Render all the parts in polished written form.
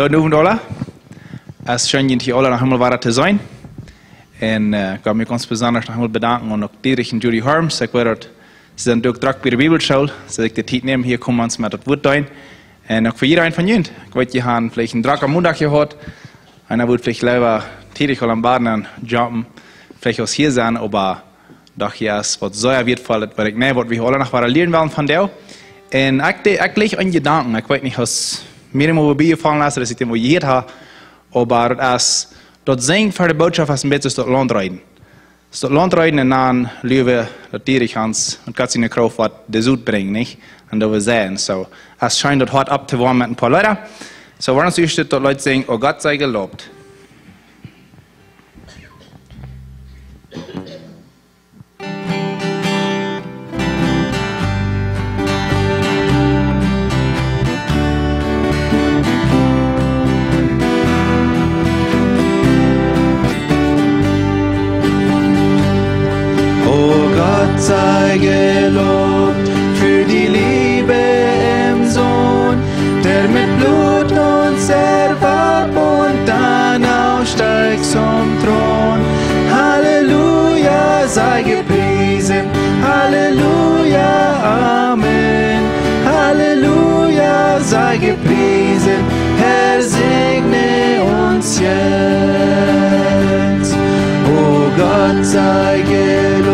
Guten Abend alle. Es ist schön, hier alle nach Himmel zu sein. Und ich möchte mich ganz besonders nach Himmel bedanken und auch Diedrich und Judy Harms. Ich weiß, sie sind durch Druck bei der Bibelschule, so ich die Zeit nehmen, hier kommen uns mit das Wort rein. Und auch für jeden von Ihnen. Ich weiß, die haben vielleicht einen Druck am Montag gehört. Einer wird vielleicht lieber tätig am Baden und jumpen, vielleicht aus hier sein, aber doch hier ist was sehr wertvoll, weil ich nicht, was wir alle noch lernen wollen von dir. Und ich lege einen Gedanken, ich weiß nicht, was mir immer über Bibel fallen lassen, dass ich den wo gehört habe, aber das Singen für die Botschaft ist ein bisschen das Landreiten. Das Landreiten und dann lieben das Diedrich Hans und Gott seine Kraft, was der Süd bringt, nicht? Und da wir sehen, so. Es scheint dort hart abzuwarmen mit ein paar Leuten. So, warum Sie dort Leute singen, oh Gott sei gelobt. Sei gelobt für die Liebe im Sohn, der mit Blut uns erwarb und dann aufsteigt zum Thron. Halleluja, sei gepriesen, Halleluja, Amen. Halleluja, sei gepriesen, Herr segne uns jetzt. O Gott sei gelobt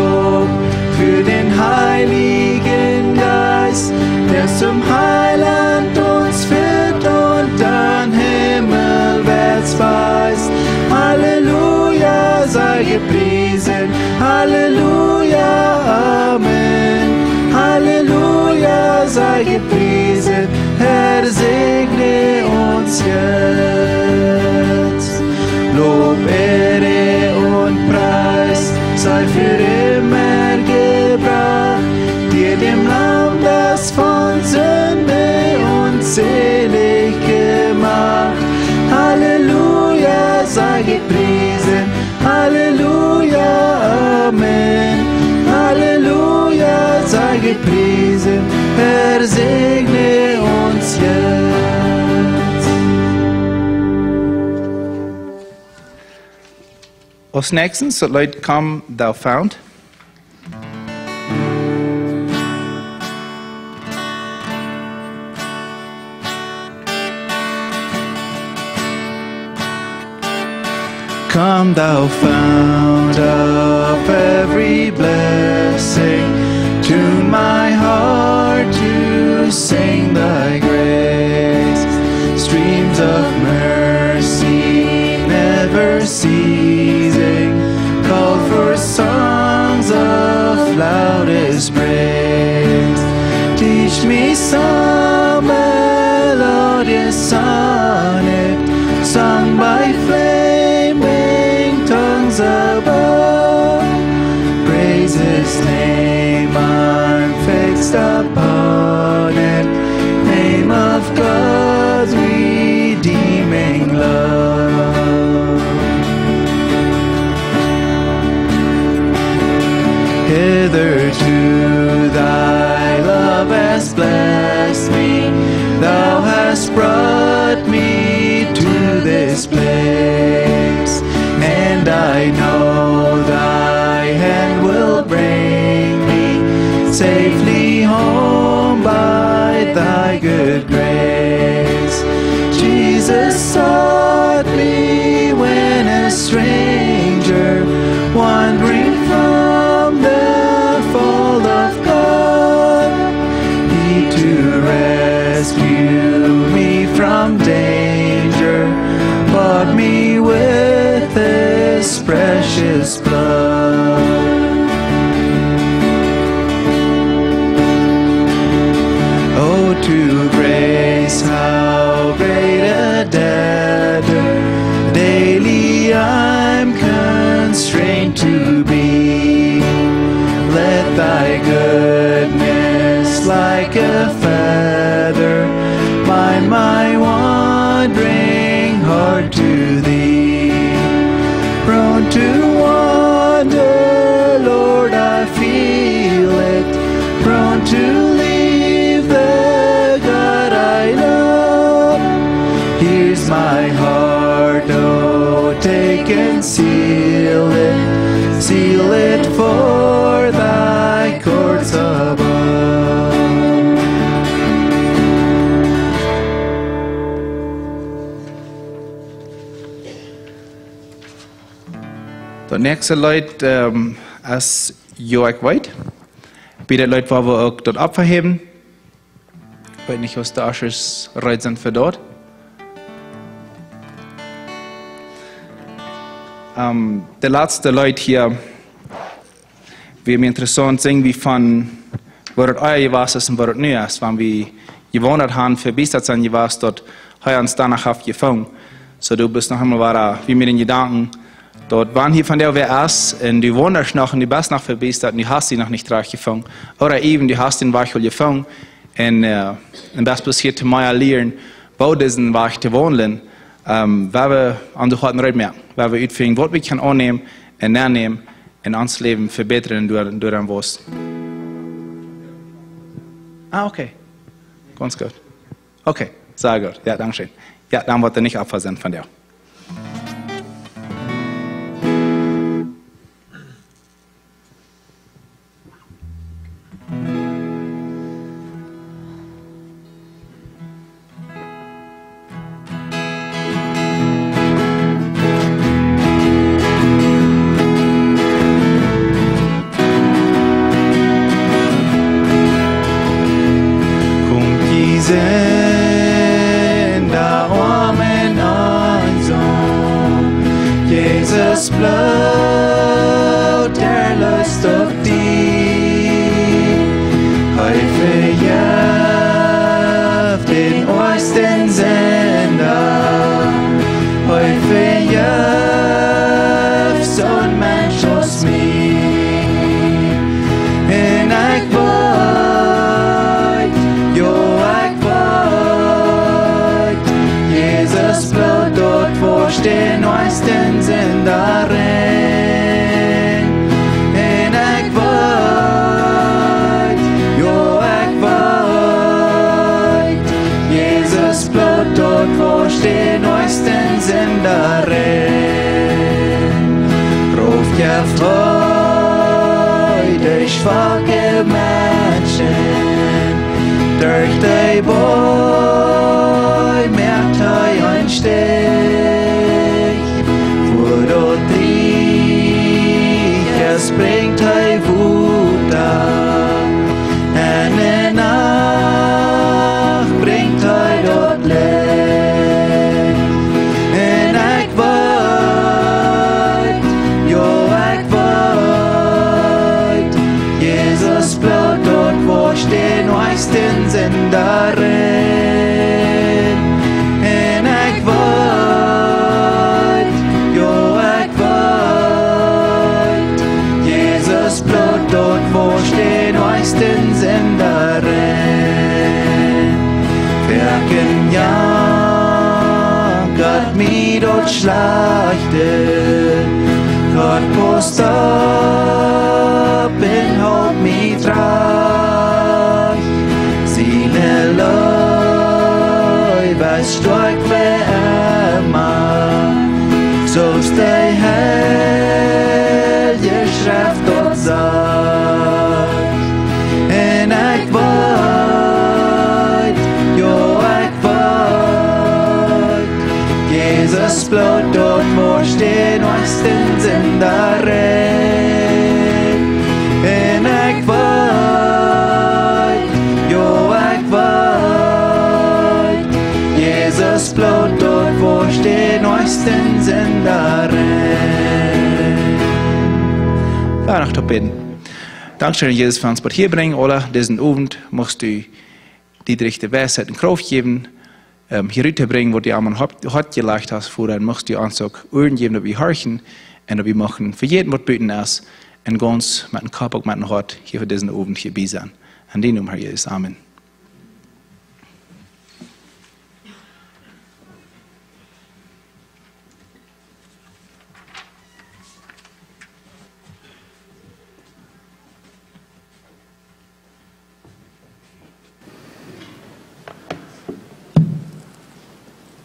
für den Heiligen Geist, der zum Heiland uns führt und dann himmelwärts weist. Halleluja, sei gepriesen, Halleluja, Amen. Halleluja, sei gepriesen, Herr segne uns jetzt. Lob, Ehre und Preis sei für immer gebracht, dir dem Lamm, das von Sünde uns selig gemacht. Halleluja, sei gepriesen, Halleluja, Amen. Halleluja, sei gepriesen, Herr segne uns jetzt. Als nächstes, so Leute come, thou found. Come, thou fount of every blessing, tune my heart to sing thy grace. Streams of mercy never ceasing, call for songs of loudest praise. Teach me some melodious sonnet, sung by flaming tongues above. Praise His name, I'm fixed upon it, name of God's redeeming love. Hitherto thy love has blessed me, thou hast brought me to this place, and I know thy hand will bring me safely home by thy good grace. Jesus sought me when a stranger, wandering from the fold of God, He to rescue me from danger bought me with His precious blood. Oh, to grace how great a debt Here's my heart, oh, take and seal it for thy courts above. De nächste Leute ist Kjoakj. Bei den Leuten, wo wir auch dort abverheben. Ich weiß nicht, was die Ushers bereit sind für dort. Der letzte Leute hier, wir mir interessant sehen, wie von, wo das euer was ist und wo das nicht ist. Wenn wir gewohnt haben, verbessert sind, was dort heuer uns danach aufgefangen. So du bist noch einmal war, wie mit den Gedanken, dort waren hier von der wer ist, und du wohnst noch und du bist noch verbessert und du hast sie noch nicht drauf gefangen. Oder eben, du hast den Wachel gefangen und das passiert mir lernen, wo diesen Wach zu wohnen, weil wir an der Heute mehr, weil wir utfinden, was wir können annehmen und annehmen und uns Leben verbessern durch ein was. Okay. Ganz gut. Okay, sehr gut. Ja, danke schön. Ja, dann wird er nicht abversenden von dir. Sind da Armen einsam, Jesus Blut, der löst auf die, Häufe jaft den Osten Sender, Häufe jaft so ein Mensch aus mir, in ein den neuesten Senderen en ik weet, jo ik weet, Jesus bloed dort wo den neuesten Senderen ruft ja freudig schwache Menschen durch die Bäume merkt ein Stich. Es bringt hij Wut an, en in Nacht bringt hij dort Licht. En ik weet, jo ik weet, Jesus bloed dort wo den neuesten Senderen. En ik weet, jo ik weet, Jesus bloed dort wo den neuesten Senderen. Werken ja, Gott mi dort schlechte, Gott post up in hoop mi trach. Sine Leu, was stark wär immer, so's dei Heilige Schrift dort sagt. En ik weet, jo ik weet, Jesus bloed dort wo den neuesten Senderen. En ik weet, jo ik weet, Jesus bloed dort wo den neuesten Senderen. Ja, noch beten. Dankeschön, Jesus, für uns bei hier bringen, oder? Diesen Abend musst du Diedrich die Weisheit und Kraft geben, hier rüberbringen, wo die Armen hat gelegt hast, vor dann musst du uns auch Ohren geben, dass wir horchen und dass wir machen für jeden, was beten ist, und ganz mit dem Kopf und mit dem Hart hier für diesen Abend hier bei sein. An den Namen, Herr Jesus. Amen.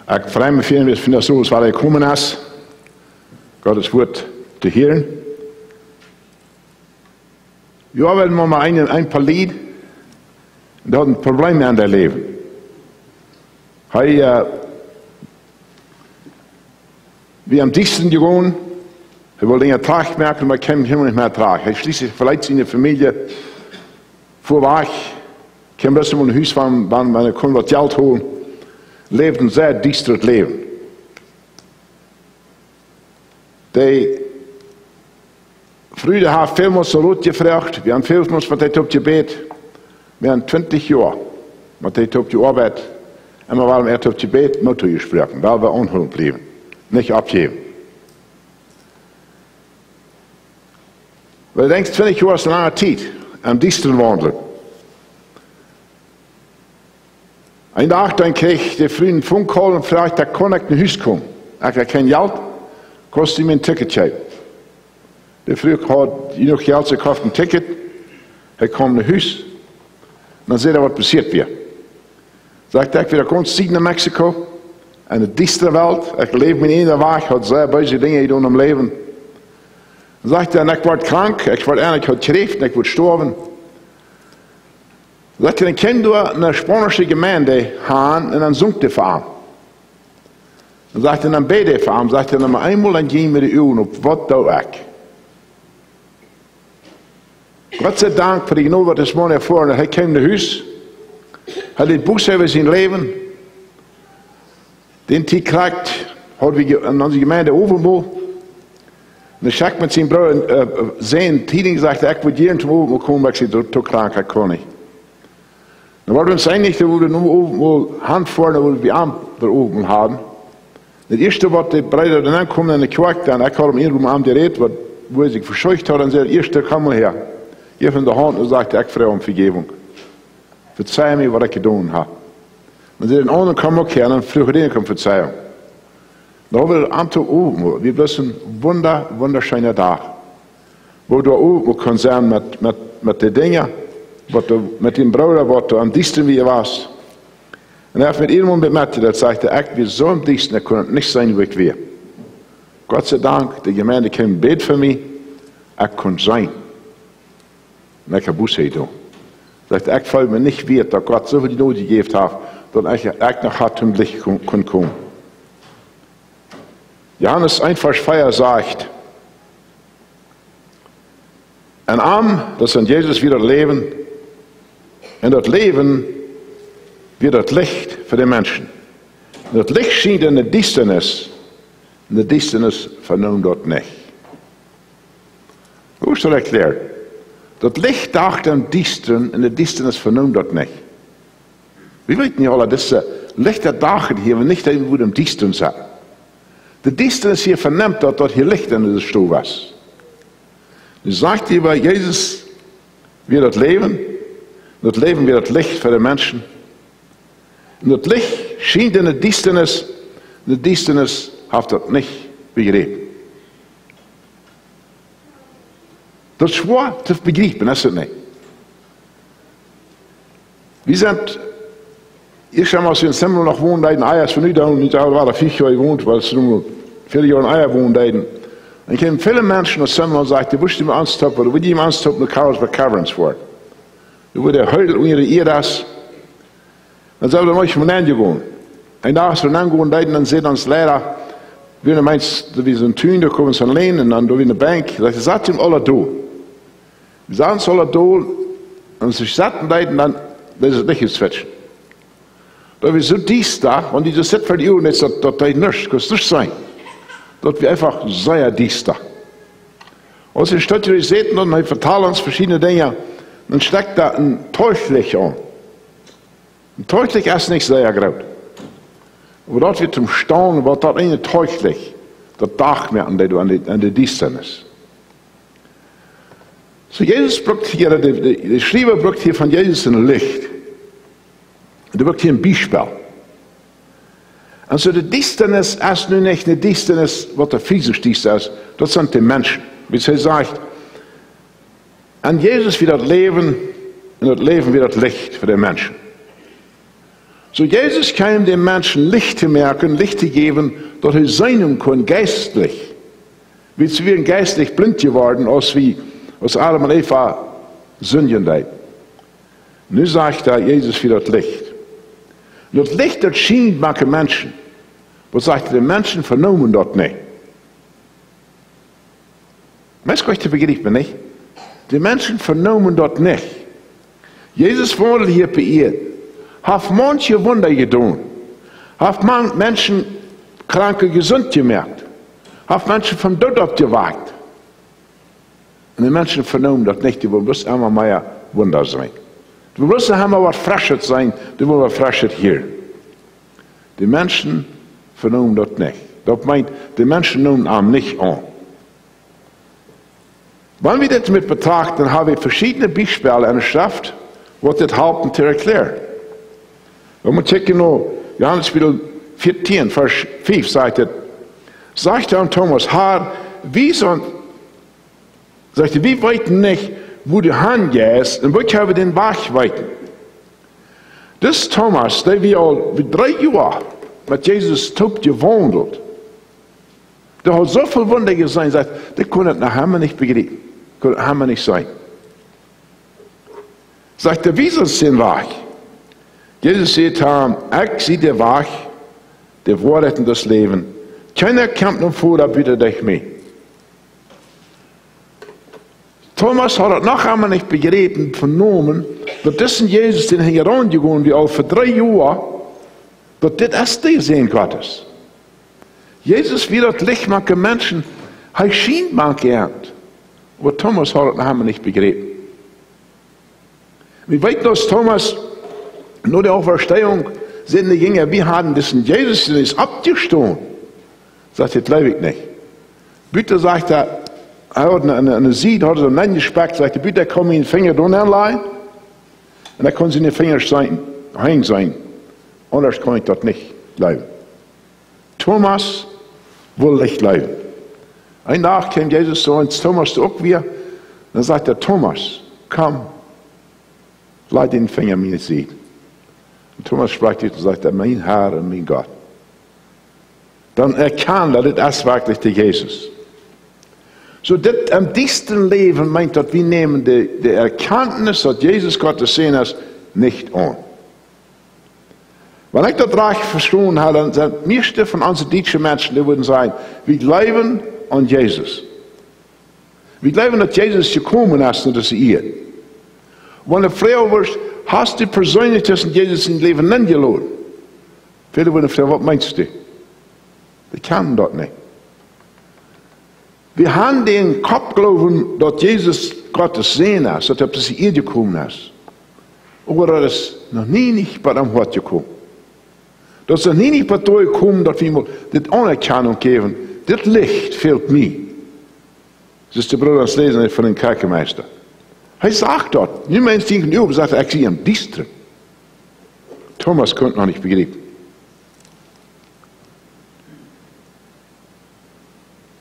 Ich freue mich für finde das so, als weil er gekommen ist, Gottes Wort zu hören. Ja, wenn man mal ein paar Lied, der hat ein Problem in der Leben. Wir haben diesen gewohnt, er wollte einen Tag merken, aber kann ihn nicht mehr tragen. Er schließlich vielleicht seine Familie vorweg, kann besser mal ein Haus von meine Konvertiert holen, lebt ein sehr düsteres Leben. Die Früher haben vielmals so laut gefragt, wir haben vielmals mit dem Gebet, wir haben 20 Jahre mit dem Gebet, immer waren wir auf Gebet Motto gesprochen, weil wir unholen blieben, nicht abgeben. Weil du denkst, 20 Jahre ist eine lange Zeit, am düsteren Wandel. Ein Tag dann krieg ich den frühen Funkcall und fragt, da kann ich nach Hause kommen. Ich habe kein Geld, kostet mir ein Ticket geben. Der früher hat noch Geld gekauft, ein Ticket, er kommt nach Hause, und dann sieht er, was passiert wird. Sagt er, ich wieder ganz ziehen nach Mexiko, eine düstere Welt, ich lebe in einer Weg, hat sehr böse Dinge getan im Leben. Dann sagt er, ich werde krank, ich werde ehrlich, ich habe Kräfte, ich werde sterben. Sagt er, dann kannst du eine spanische Gemeinde haben und dann singt er für ihn. Dann sagt er, dann bete er für ihn, sagt er, dann einmal dann gehen wir die Augen auf, was da ich. Gott sei Dank für die Genova des Mann erfahren, er kam nach Hause, hat den Buchstaben über sein Leben, den Tee kriegt, hat wir an unsere Gemeinde overgebracht. Und dann schaut mit seinem Bruder sehen, Tieding gesagt, ich will jeden zum Oben kommen, weil ich so krank kann nicht. Dann wollten wir uns eigentlich, da wurde nur Hand vorne, da wurde wir Arm da oben haben. Das erste, was die Brüder dann ankommen, in der Kjoakj, dann ich habe ihm irgendwo am geredet, wo er sich verscheucht hat, und sagt, erste, komm mal her. Ich von der Hand und sagte, ich frage um Vergebung. Verzeih mir, was ich getan habe. Und sie den anderen kommen auch her, und dann frage ich um Verzeihung. Da haben wir am Tag oben, wir bloß ein wunderschöner Tag, wo du oben kannst sein mit den Dingen, mit dem Bruder, was du am dichten wie warst. Und er hat mit jemandem bemerkt, der sagte, ich bin so am dichten, er konnte nicht sein, wo ich war. Gott sei Dank, die Gemeinde kann beten für mich, ich konnte sein. Und ich habe Buße getan. Sagt, ich fühle mir nicht wert, dass Gott so viel Not gegeben hat, dass ich nach hartem Licht kommen. Johannes 1, Vers 4 sagt, ein Arm, das an Jesus wieder leben, und das Leben wird das Licht für die Menschen. Und das Licht schien in der Düsternis, und die Düsternis vernahm dort nicht. Hoe ist das erklärt? Das Licht dachte am Düstern, und die Düsternis vernahm dort nicht. Wir wissen ja alle, dass Lichter dachten hier, wenn nicht irgendwo im Düstern sind. Die Düsternis hier vernimmt, dass dort hier Licht in der Stuhl war. Du sagst über Jesus wird das Leben wird das Licht für die Menschen. Und das Licht schien in der Düsternis, und die Düsternis hat das nicht begriffen. Das ist schwer zu begreifen, ist es nicht. Wir sind, ich habe als in Semmel noch wohnen, in Eiers von Niederhausen, nicht war da 4 Jahre gewohnt, weil es nur 4 Jahre in Eier wohnen. Und ich habe viele Menschen aus Semmel gesagt, du willst ihm anstoppen, du willst ihm anstoppen, du kannst bei Caverns vor. Du würdest heute unter ihr das. Dann soll er euch von Ende gehen. Ein Tag ist er angegangen, dann sehen uns leider, wir meinst, wir sind Tün, da kommen sie allein, und dann da wie eine Bank. Ich sagte ihm alle da. Wir sagen es alle da, und sie satten da, und dann, das ist nicht gezwitschen. Da wir so dies da, und die sitzen für die Uhr, das ist nichts, kann es nicht sein. Dort wir einfach sehr dies da. Und sie steht hier, seht, und wir verteilen uns verschiedene Dinge, dann steckt da ein Täuschlicht an. Ein Täuschlicht ist nicht sehr groß. Aber dort wird zum Staunen, wird dort eine Täuschlicht, das Dach mehr an der Düsternis. So, Jesus braucht hier, der Schreiber braucht hier von Jesus ein Licht. Der braucht hier ein Beispiel. Also, die Düsternis ist nun nicht eine Düsternis, was der physisch Düsternis ist, das sind die Menschen. Wie sie sagt, an Jesus wird das Leben, und das Leben wird das Licht für die Menschen. So Jesus kam den Menschen Licht zu merken, Licht zu geben, dass sie sein können, geistlich. Wie sie wären geistlich blind geworden, als Adam und Eva sündigen. Nun sagt er, Jesus wie das Licht. Und das Licht, das schien manche Menschen. Was sagt er, die Menschen vernommen das nicht. Weißt du, was ich begreife nicht? Die Menschen vernommen das nicht. Jesus wurde hier bei ihr. Hat manche Wunder getan. Hat Menschen Kranke gesund gemacht. Hat Menschen vom Tod abgewagt. Und die Menschen vernommen das nicht. Die wollen bloß einmal mehr Wunder sein. Die wollen bloß einmal was Frisches sein. Die wollen was Frisches hier. Die Menschen vernommen das nicht. Das meint, die Menschen nehmen ihn nicht an. Wenn wir das mit betrachten, haben wir verschiedene Beispiele in der Schrift, was das helfen zu erklären. Wenn wir checken nur, Johannes 14, Vers 5 sagt er an Thomas, Herr, wir weiten nicht, wo du hingehst, und wo können wir den Weg weiten? Das Thomas, der wir all 3 Jahre mit Jesus taub gewandelt, der hat so viel Wunder gesehen, sagt, der konnte nach Hause nicht begreifen, konnte nach Hause nicht sein. Sagt er, wie soll es den Weg? Jesus sagt, ich sehe den Weg, der Wahrheit und das Leben. Keiner kommt noch vor, da bitte dich mehr. Thomas hat das noch einmal nicht begriffen, vernommen, dass das Jesus den herangegangen wie auch für 3 Jahre, dass das ist der Sehen Gottes. Jesus wie das Licht manche Menschen, er schien manche geernt. Aber Thomas hat das noch einmal nicht begriffen. Wir wissen, dass Thomas nur der Auferstehung sind die Jünger, wir haben diesen Jesus, der ist abgestoßen. Sagt, das glaube ich nicht. Bitte sagt er hat eine Sied, hat er einen Mann gespackt, sagte, bitte komm in den Finger anleihen. Und dann können sie in den Finger hängen sein. Anders kann ich das nicht bleiben. Thomas will nicht bleiben. Ein Tag kam Jesus so und Thomas auch wieder. Dann sagt er, Thomas, komm, leih den Finger mir Sied. Und Thomas sprach und sagte, mein Herr und mein Gott. Dann erkannt er, das ist wirklich der Jesus. So, das am diesen Leben meint, dass wir nehmen die Erkenntnis, dass Jesus Gottes sehen ist, nicht an. Wenn ich das recht verstanden habe, dann sind meiste von unseren deutschen Menschen, die würden sagen, wir glauben an Jesus. Wir glauben, dass Jesus gekommen ist und dass er ihr. Wenn du Frau wirst, hast du persönlich zwischen Jesus in Leben nicht geladen. Viele würden fragen, was meinst du? Wir kennen das nicht. Wir haben den Kopf glauben, dass Jesus Gottes sehen ist, dass er zu ihr gekommen ist. Aber das ist noch nie nicht bei dem Wort gekommen. Das ist noch nie nicht bei dir gekommen, dass wir das Anerkennung geben. Das Licht fehlt mir. Das ist der Bruder, das Lesen von dem Kerkermeister. Er sagt dort, niemand gegenüber sagt, ich sehe ihn düster. Thomas konnte noch nicht begreifen.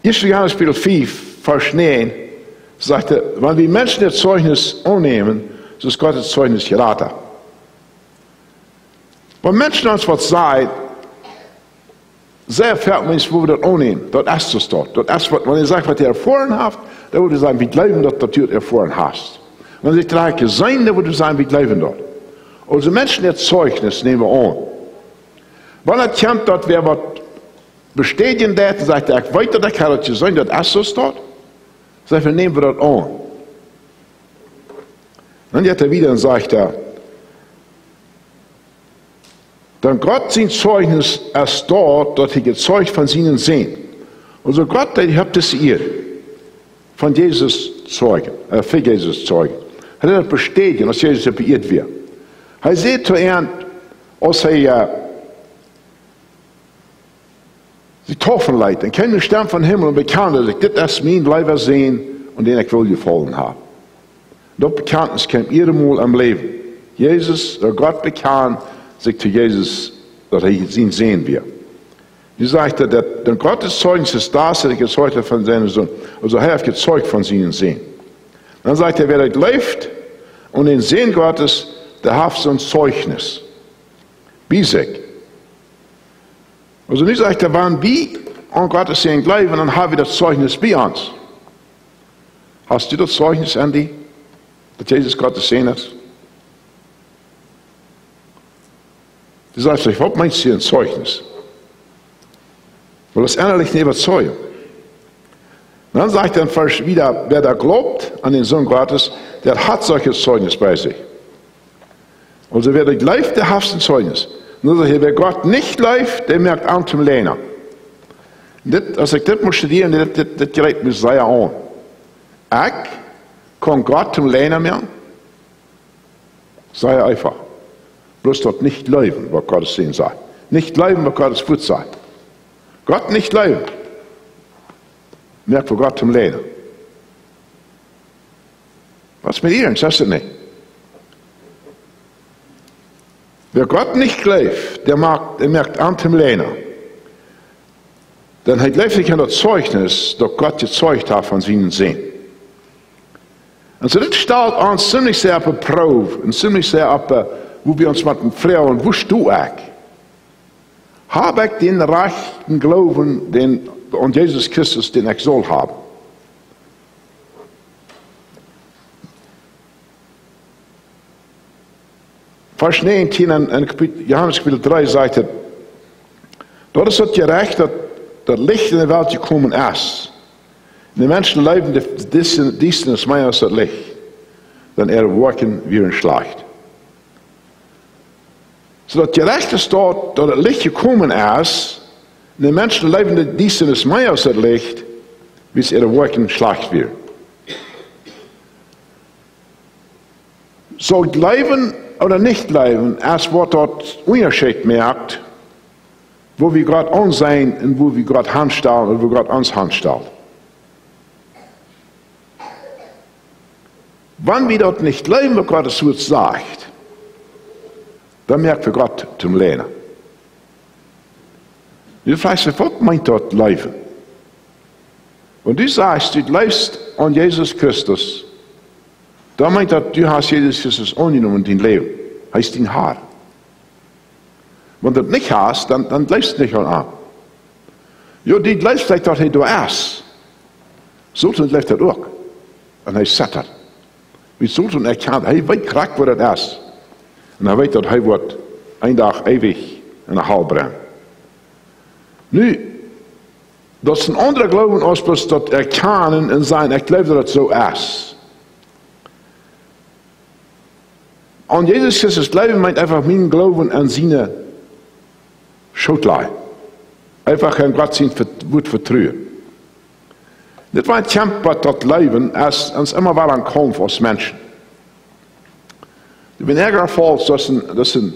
1. Johannes 5, Vers 9, sagt er, wenn wir Menschen das Zeugnis annehmen, so ist Gottes Zeugnis geraten. Wenn Menschen uns was sagen, sehr fällt mir wo wir das annehmen. Das ist es dort. Das ist, wenn ihr sagt, was ihr erfahren habt, dann würde ich sagen, wir glauben, dass du das erfahren hast. Wenn sie gleich sein, dann würde ich sagen, wir glauben dort. Also Menschen das Zeugnis nehmen wir an. Wenn er kommt, dass wer was bestätigen das, dann sagt er, ich weiß, dass er das sein, das ist es dort. Sagt er, nehmen wir das an. Dann geht er wieder und sagt er, dann Gott sein Zeugnis erst dort, dass er gezeugt von seinen sehen. Also Gott, der hat es ihr von Jesus zeugen, für Jesus zeugen. Er hat das bestätigt, dass Jesus beirrt wird. Er sieht zu er, als er die Taufen leitet, dann kann der Stern von Himmel und bekannt, dass ich das ist mein Leiber sehen und den ich wohl gefallen habe. Das Bekanntnis kommt jedem Mal am Leben. Jesus, der Gott bekannt, sich zu Jesus, dass er ihn sehen wird. Wie sagt er, denn Gottes Zeugnis ist das, dass er gezeugt hat von seinem Sohn. Also er hat gezeugt von seinen Sehen. Dann sagt er, wer läuft und den Sehen Gottes, der hat so ein Zeugnis. bei sich. Also nu sagt er, wenn wir an Gottes Segen glauben, dann haben wir das Zeugnis bei uns. Hast du das Zeugnis, Andy, dass Jesus Gottes Segen ist? Du sagst, was meinst du ein Zeugnis? Weil das innerlich eine Überzeugung. Dann sagt er wieder, wer da glaubt an den Sohn Gottes, der hat solches Zeugnis bei sich. Also wer da glaubt, der hat ein Zeugnis. Nur sagt er, wer Gott nicht glaubt, der merkt an zum Lehner. Als ich das muss studieren, das gerät mich sehr an. Ich kann Gott zum Lehner mehr. Sei einfach. Bloß dort nicht glauben, was Gottes Sinn sagt. Nicht glauben, was Gottes Wort sagt. Gott nicht glauben. Merkt für Gott zum Lehner. Was mit ihr? Sagst du nicht? Wer Gott nicht glaubt, der merkt an zum Lehner. Dann hat letztlich ein Zeugnis, dass Gott gezeugt hat von seinen Sinn. Also das stellt uns ziemlich sehr auf eine Probe und ziemlich sehr auf, wo wir uns mit dem fragen, wo du eigentlich? Habe ich den rechten Glauben an Jesus Christus, den ich soll haben? Vers 19 in Johannes Kapitel 3 sagt er, dort ist es gerecht, dass das Licht in der Welt gekommen ist. Die Menschen leben Dienstnis mehr als das Licht, dann wirken wie ein Schlecht. So dass gerecht ist dort, dass das Licht gekommen ist, die Menschen leben Dienstnis mehr als das Licht, wie es wirken schlecht wird. So leben oder nicht leben, erst wird dort Unterschied merkt, wo wir Gott ansehen und wo wir Gott handstellen und wo Gott uns handstellt. Wenn wir dort nicht leben, was Gottes Wort sagt, dann merkt wir Gott zum Lehnen. Du fragst dich, was meint dort leben? Und du sagst, du lebst an Jesus Christus, dann meint das, du hast Jesus Christus angenommen in dein Leben. Heißt dein Haar. Wenn du das nicht hast, dann lebst du nicht an. Ja, die lebst vielleicht dort, du erst. So lebt das auch. Und er satt. Wie Sultan erkannt, er weiß krank, wo das ist. Und er weiß, dass er wird ein Tag ewig in der Hall brennen. Nu, dat is een andere glauben als bloß dat erkennen en zijn, ik geloof dat het zo is. An Jesus Christus glauben meint einfach mein Glauben an seine Schuldlei. Einfach an Gott sein Wort vertrauen. Das war ein Kampf, was das Leben ist, uns immer war ein Kampf als Menschen. Ich bin ärgerlich, dass ein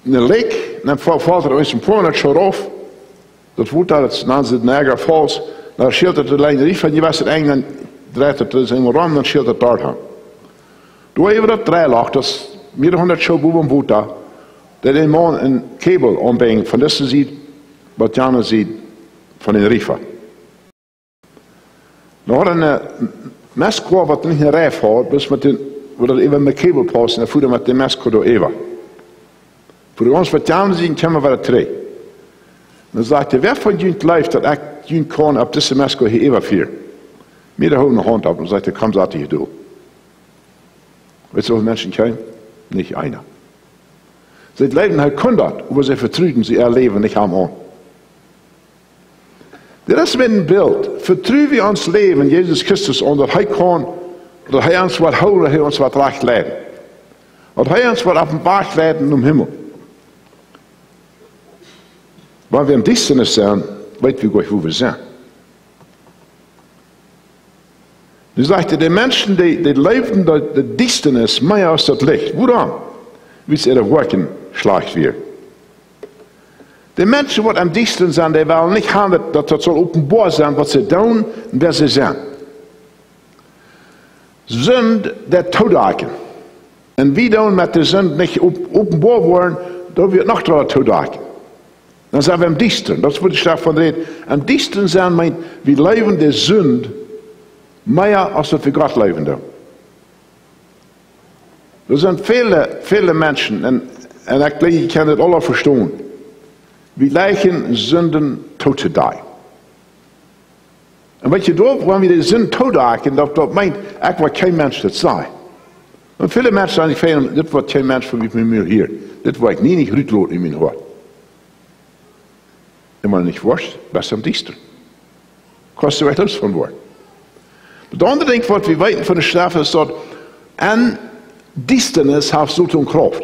Leck, dann fällt er uns ein paar schon auf. Dat wordt dat na de Niagara Falls, dan scheelt het alleen rief en je was het eng, dan draait het dus helemaal rond, dan scheelt het daar aan. Doe even dat dreilacht, dat is meer dan 100 show boven boet daar, dat een man een kabel aanbrengt van deze ziet, wat Jana ziet van een rifa. Dan had een mes kwam wat niet een rijf had, dus met een, waar dat even met kabel passen, en voerde met de mes kwam door even. Voor ons wat Jana ziet, komen we er twee. Dan sagt er, wer von jullie leeft dat ik jullie kan op deze mesko hier even vier? Meer houden de hand op en sagt er, komm, sagt hier du. Weißt du, wie Menschen kennen? Nicht einer. Sie leben halt kundert, aber sie vertrügen, sie erleben nicht am Ort. Das ist ein Bild. Vertrügen wir uns Leben, Jesus Christus, und dass er kann, dass er uns was holen, dass er uns was recht leiden. Und er uns was auf dem Berg leiden im Himmel. Weil wir im Dienstnis sind, weit wir gleich, wo wir sind. Du sagst, die Menschen, die leben das Dienstnis mehr als das Licht. Woran? Wie es ihre Worten schlecht wird. Die Menschen, die am Dienstnis sind, die wollen nicht haben, dass das soll offenbar sein, was sie tun und wer sie sind. Sünd der Todaken. Und wie dann mit der Sünd nicht offenbar worden, da wird noch der Todaken. Dan zijn we am Diensten. Dat is wat ik daarvan reden. Am Diensten zijn meint, we leven de Sünd meer als dat we God leven doen. Er zijn viele Menschen, en En ik denk, je kan het alle verstaan. We lijken Sünden tot te die. En wat je doet, wanneer we de Sünden toedaken, dat meint, ik wil geen mens dat zei. En viele mensen zeggen, van, dit wordt geen mens voor mij hier. Dit wil ik niet uitloten in mijn hart. En maar niet worst, best am diester. Kost er echt iets van worden. Het andere ding wat we weten van de schrift is dat en diestenis heeft zo'n kracht.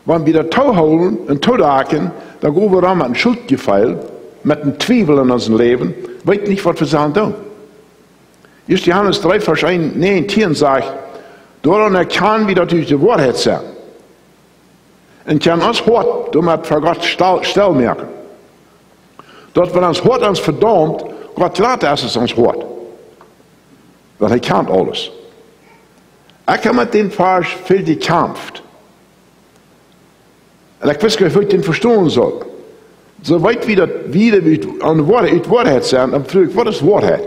Wanneer we dat toehouden en toedaken, dan gaan we dan met een schuldgevoel, met een twijfel in ons leven, weet niet wat we zullen doen. 1 Johannes 3, vers 19 zegt, daarom erkennen we dat u de waarheid zijn. En kan ons hart door met voor God stil merken. Dat wenn ons hart ons verdammt, Gott laat es ons hart. Want hij kan alles. Ik heb met den vers veel gekämpft. En ik wist niet hoe ik den verstaan zou. Zo weit wie dat wieder aan de waarheid zijn, dan vroeg ik, wat is waarheid?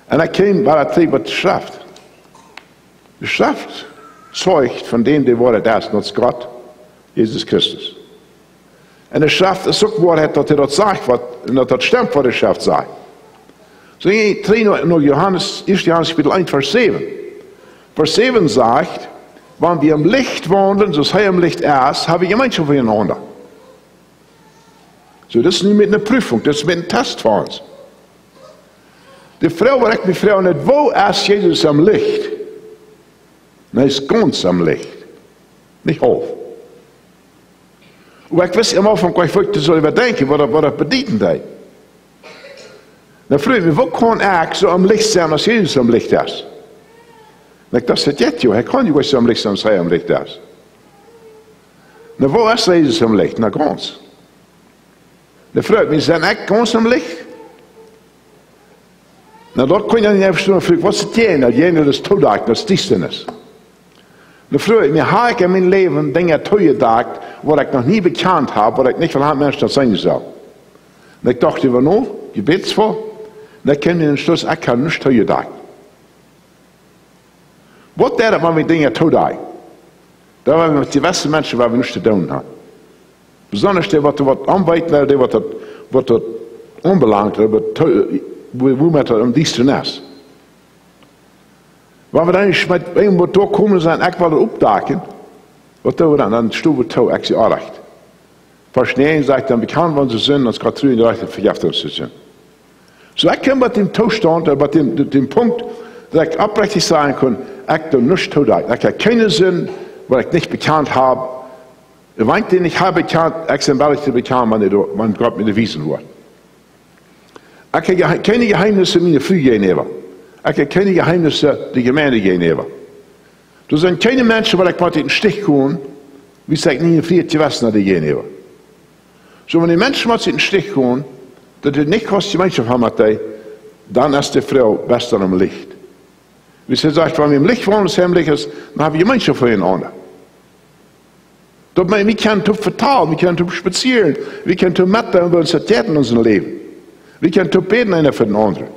En ik kwam bij dat wat de schrift. De schrift zeugt van dem, die waarheid is, dat is God, Jezus Christus. En de schrift is ook waarheid dat hij dat zegt, en dat stemt wat de schrift zegt. Zo je terug naar Johannes, 1 Johannes Kapitel 1, vers 7. Vers 7 zegt, wanneer wir im Licht wandelen, zoals hij im Licht ist, haben wir Gemeinschaft miteinander. So, das ist nicht mit einer Prüfung, das ist mit einem Test für uns. Die Frau, waar ik me vraag, net, wo ist Jesus am Licht? Hij is ganz am Licht, nicht half. Und ich wist immer von ich wollte so überdenken, was das bedeuten hat. Dan vroeg ik me, wo kan ik zo am Licht zijn als Jesus am Licht is? En ik dacht, dat jet joh, hij kan niet zo am Licht zijn als hij am Licht is. Nou, wo is Jesus am Licht? Nou, ganz. Dan vroeg ik me, zijn ik ganz am Licht? Nou, dat kon je niet even verstaan. Vroeg, wat is het jene? Dat jene is toedacht, dat is diestenis. Dan vroeg ik me, heb ik in mijn leven dingen toegedakt, wat ik nog niet bekend heb, wat ik niet van mensen dat zijn zal. En ik dacht, wat nou, gebetsvol, dan kan je in de Schluss, ik kan niets toegedakt. Wat deed het, wanneer we dingen toedacht? Dat waren we met die beste mensen waar we niets te doen hadden. Besonders die wat aanwijten, die wat dat onbelangt, hoe met dat om diestern is. Waar we dan met iemand doorkomen zijn, ik wil het opdaken, wat doen we dan? Dan stoen we toe, ik zie aanrecht. Vers 9 zegt, dan bekend van zijn zin, als God terug in de rechte vergeeft ons zijn zin. Zo ik kan met dem toestand, met dem Punkt, dat ik oprecht sagen kan, ik doe niets toedaken. Ik heb keine zin, wat ik niet bekend heb. Want den ich habe bekend, ik ben wel te bekend, wanneer God me bewiesen wordt. Ik heb keine geheimnissen meine Früh gegenüber. Ik heb keine geheimnissen de Gemeinde gegenüber. Er zijn keine mensen waar ik met in den Stich kon, wie ik niet vier gewesen naar de gegenüber. Zo wanneer mensen met in den Stich kon, dat het niet kost Gemeinschaft haben met die, dan is de vrouw best aan hem Licht. Wie ze zegt, wanneer we im Licht wonen, als hem Licht is, dan hebben we Gemeinschaft voneinander. Wir können vertrauen, wir können spazieren, wir können mitnehmen über unsere Täten in unserem Leben. Wir können beten einer für den anderen.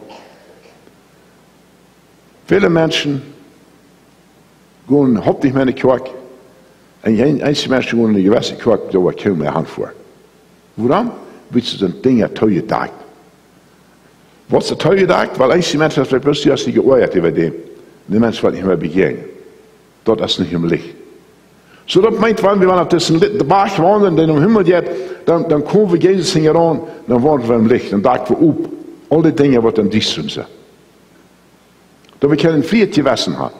Viele Menschen gehen hauptsächlich in die Kjoakj. Und einige Menschen gehen in die gewisse Kjoakj, da war kaum mehr Hand vor. Warum? Weil sie sind Dinge toegedakt. Was ist toegedakt? Weil einige Menschen, das bloß die hast geurteilt über dem. Die Menschen wollen nicht mehr begegnen. Dort ist nicht im Licht. So dat meint, wenn wir auf diesen Berg wandern, den im Himmel geht, dann kommen wir Jesus heran, dann wandern wir im Licht, dann dachten wir auf, all die Dinge, die dann diesen sind. Da wir können vier gewesen haben.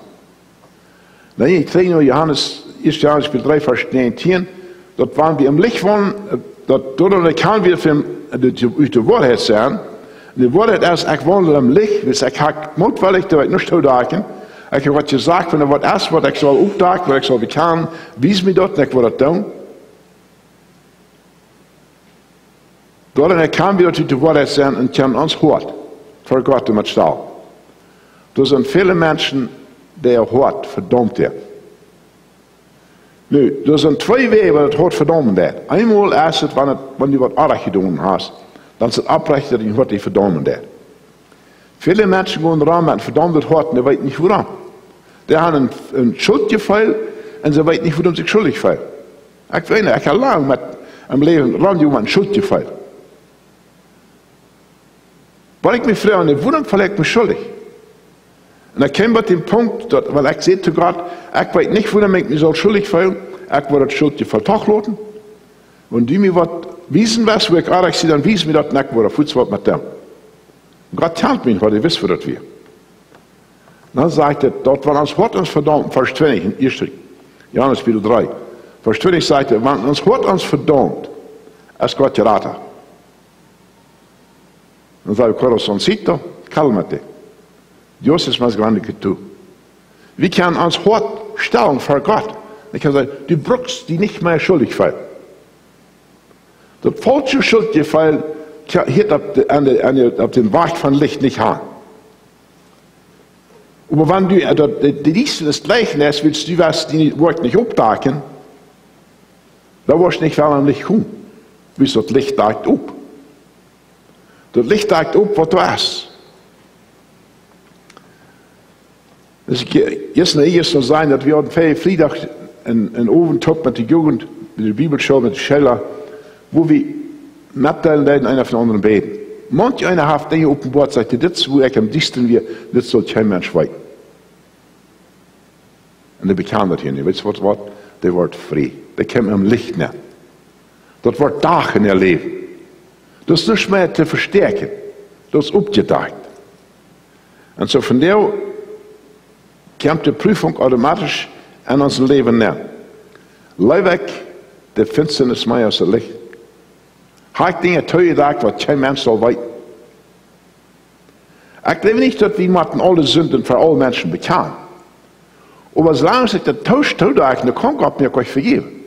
Dann ich kriege nur Johannes, 1. Johannes 3, Vers 19, dort waren wir im Licht wandern, dort kann wir durch die Wahrheit sein. Die Wahrheit ist, ich wandere im Licht, weil ich habe mutwillig, da ich nicht toedaken. Ik heb wat gezegd van wat is, wat ik zal opdagen, wat ik zal bekennen. Wies me dat en ik wil dat doen. Daarin kan we dat uit de waarheid zijn en kan ons hart voor God met stal. Er zijn vele mensen die het hart verdomd hebben. Nu, er zijn twee wegen waar het hart verdomd wordt. Eenmaal is het wanneer je wat aardig gedaan hebt, dan is het oprecht dat je hart niet verdomd wordt. Viele Menschen gehen ran mit einem verdammten Hart und die weten nicht woran. Die haben ein Schuldgefühl und sie weiß nicht, worum sie schuldig fühlt. Ich weiß nicht, ich habe lange mit am Leben lang jemanden Schuld gefühlt. Weil ich mich frage, worum fühle ich mich schuldig? Und dann kam bei dem Punkt, dort, weil ich sehe zu Gott, ich weiß nicht, worum ich mich so schuldig fühle, ich werde das Schuld vertachlassen. Und die mir was wissen, was, wo ich auch sehe, dann wissen wir das nicht, wo der Fuß wird mit dem. Und Gott teilt mich, weil ich weiß, wo das wir. Dann sagt er, dort war uns Hort uns verdammt, Vers 20, in 1. Johannes Kapitel 3. Vers 20 sagt er, wenn uns Hort uns verdammt, als Gott geraten. Dan zou ik corazoncito, calmate. Dios is más grande que tú. Wir können uns hart stellen vor Gott. Ich kann sagen, du brauchst die nicht mehr schuldig sein. Das falsche Schuldgefall hier auf den Weg von Licht nicht haben. Aber wenn du die Dienste des Gleichen hast, willst du was die Wort nicht abdaken, dann wirst du nicht viel am Licht kommen. Bis das Licht dakt ab. Das Licht dakt ab, was du hast. Dus jetzt soll sein, dass wir am Freitag einen Abend mit der Jugend, mit der Bibelschule, mit der Schüler, wo wir mitteilen werden, einer von anderen beten. Manch einer hat Dinge auf dem Bord, sagt, das, wo ich am dichten wir, das soll kein Mensch schweigen. Und der bekam das hier nicht. Weißt du, was das Wort? Der wird frei. Der kommt am Licht nicht. Das wird Tag in ihr Leben. Das ist nicht mehr zu verstärken. Das ist abgedacht. Und so von der kommt die Prüfung automatisch an unser Leben näher. Lei weg, der Finsternis mehr als das Licht. Habe ich Dinge gesagt, was kein Mensch soll weiten. Ich glaube nicht, dass wir alle Sünden für alle Menschen bekennen. Aber solange sich der Tausch tut, dann kann Gott mir euch vergeben.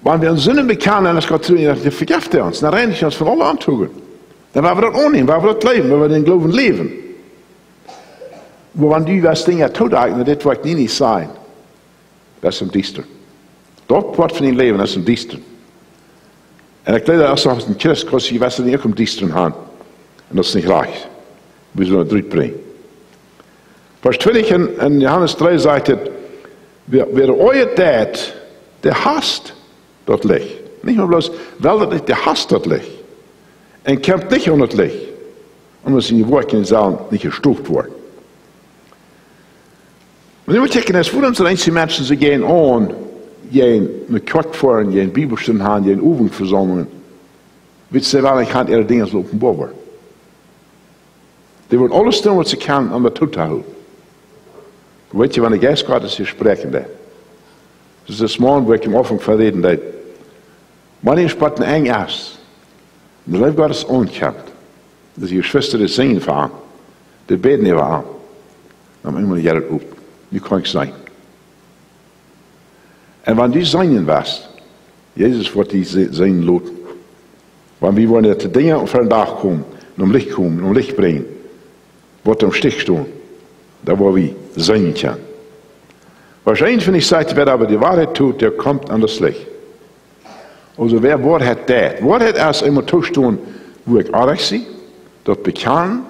Wenn wir uns Sünden bekennen, dann ist Gott zu uns, dann vergibt er uns, dann reinigt er uns von allen Antugungen. Dann werden wir das annehmen, werden wir das leben, wenn wir den Glauben leben. Aber wenn du das Ding tut, dann das wird nicht sein. Das ist im Diensten. Dort wird von ihm leben, das ist im Diensten. Und ich glaube, dass auch ein Christ, ich weiß nicht, im Diensten haben. Und das ist nicht reich. Wir sollen das bringen. Vers 20 in Johannes 3 sagt, wer euer Tät, der hasst das Licht. Nicht nur bloß, weil das nicht, der hasst das Licht. Und kämpft nicht unter das Licht. Und dass seine Worte sollen nicht gestuft werden. Und ich muss checken, dass worum so einzelne Menschen sie gehen an, gehen mit Kjoakj fahren, gehen Bibelstunden haben, gehen Übungsversammlungen, wird sie wel nicht ihre Dinge so offenbar werden. Die wollen alles tun, was sie können, um das zu halten. Weet je, wenn der Geist Gottes hier sprechen darf. Das ist das Morgen, wo ich im Anfang verreden darf. Wanneer spatten eng ist, und der Leib Gottes ankommt, dass die Geschwister das singen fahren, die beten über an, dann immer die Jahre auf. Wie kann ich sein? Und wenn die singen was, Jesus wird die singen lassen. Wenn wir wollen, dass die Dinge auf den Tag kommen, um Licht bringen, wird am Stich stehen, da wo wir singen können. Wahrscheinlich, wenn ich sage, wer aber die Wahrheit tut, der kommt an das Licht. Also wer Wort hat das? Wort hat erst einmal zustehen, wo ich ehrlich sehe, dort bekennen